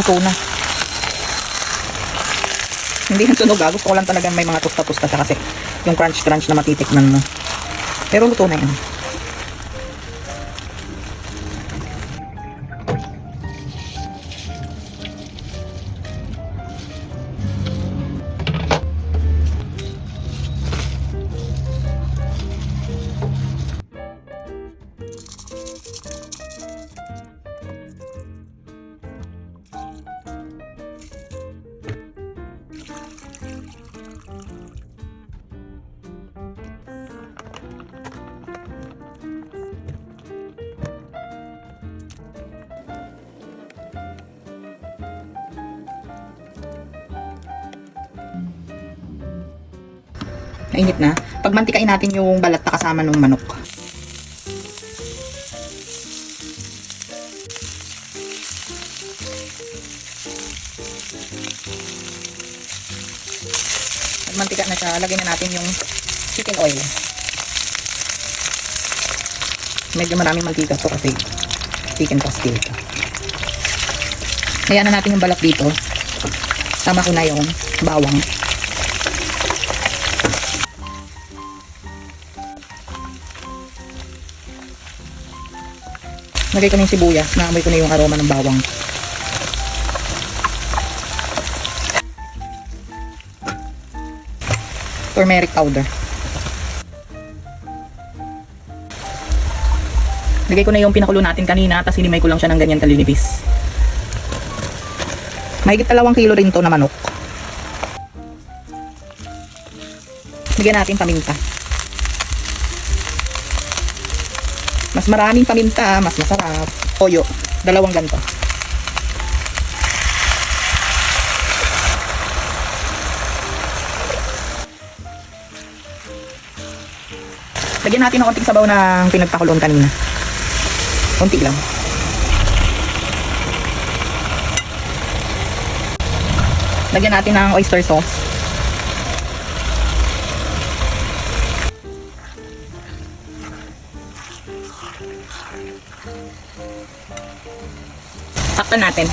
Luto na. Hindi yan sunog ah. Gusto ko lang talaga may mga tusta-tusta siya kasi yung crunch-crunch na matitikman mo. Pero luto na yan. Mainit na. Pagmantikain natin yung balat na kasama ng manok. Pagmantika na siya, lagyan na natin yung chicken oil. Medyo maraming mantika to kasi chicken pastil ito. Hayaan na natin yung balat dito. Tama ko na yung bawang. Lagay ko na yung sibuyas. Naamoy ko na yung aroma ng bawang. Turmeric powder. Lagay ko na yung pinakulo natin kanina. Tapos hinimay ko lang siya ng ganyan kalinipis. Mahigit 2 kilo rin to na manok. Bigyan natin paminta. Mas maraming paminta, mas masarap. Toyo, 2 ganito. Lagyan natin ng konting sabaw ng pinagpakulon kanina. Konti lang. Lagyan natin ng oyster sauce. Takpan natin.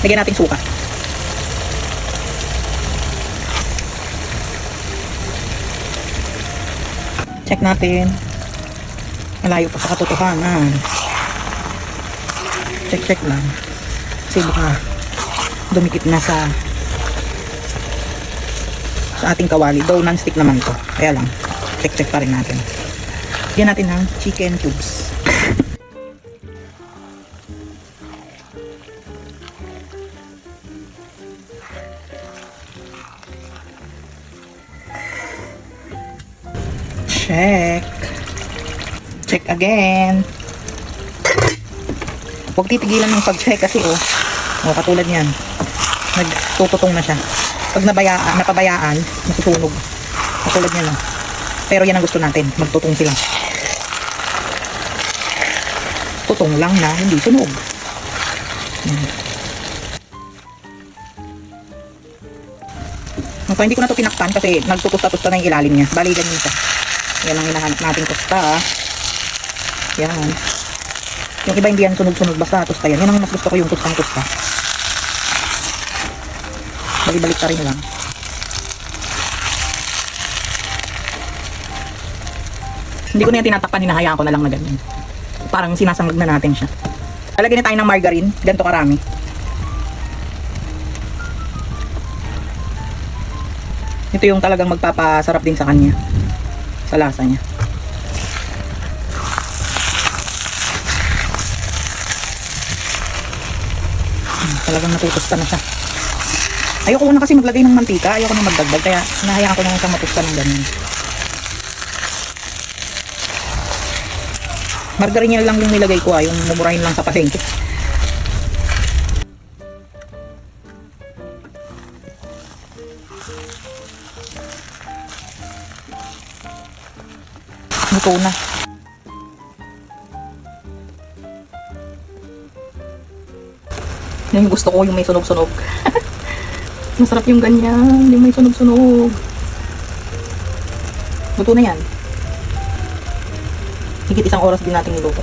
Lagyan natin suka. Check natin. Malayo pa sa katotohanan. Check lang. Kasi baka dumikit na sa ating kawali. Though non-stick naman to. Kaya lang. Check pa rin natin. Lagyan natin ng chicken cubes. Check again. Huwag titigilan ng pag-check kasi katulad yan, nagtututong na siya. Pag napabayaan, masusunog. Katulad yan pero yan ang gusto natin, magtutong sila. Tutong lang na hindi sunog. So, hindi ko na ito pinakpan kasi nagtutusta-tusta na yung ilalim niya. Bali, ganyan siya. Yan ang hinahanap natin tusta. Yan. Yung iba hindi yan sunog-sunog. Basta tusta yan. Yan ang mas gusto ko, yung tustang-tusta. Balik-balik ka rin lang. Hindi ko na yan tinatakpan. Hinahayaan ko na lang na ganyan. Parang sinasanglag na natin siya. Lalagyan na tayo ng margarine. Ganito karami. Ito yung talagang magpapasarap din sa kanya. Sa lasa niya. Talagang natutusta na siya. Ayoko na kasi maglagay ng mantika. Ayoko na magdagdag. Kaya nahayaan ko na siyang matusta ng ganyan. Margarine lang yung nilagay ko yung mumurahin lang sa palengke. Luto na. Yung gusto ko yung may sunog-sunog. Masarap yung ganyan, yung may sunog-sunog. Luto na yan. Higit 1 oras din natin niluto.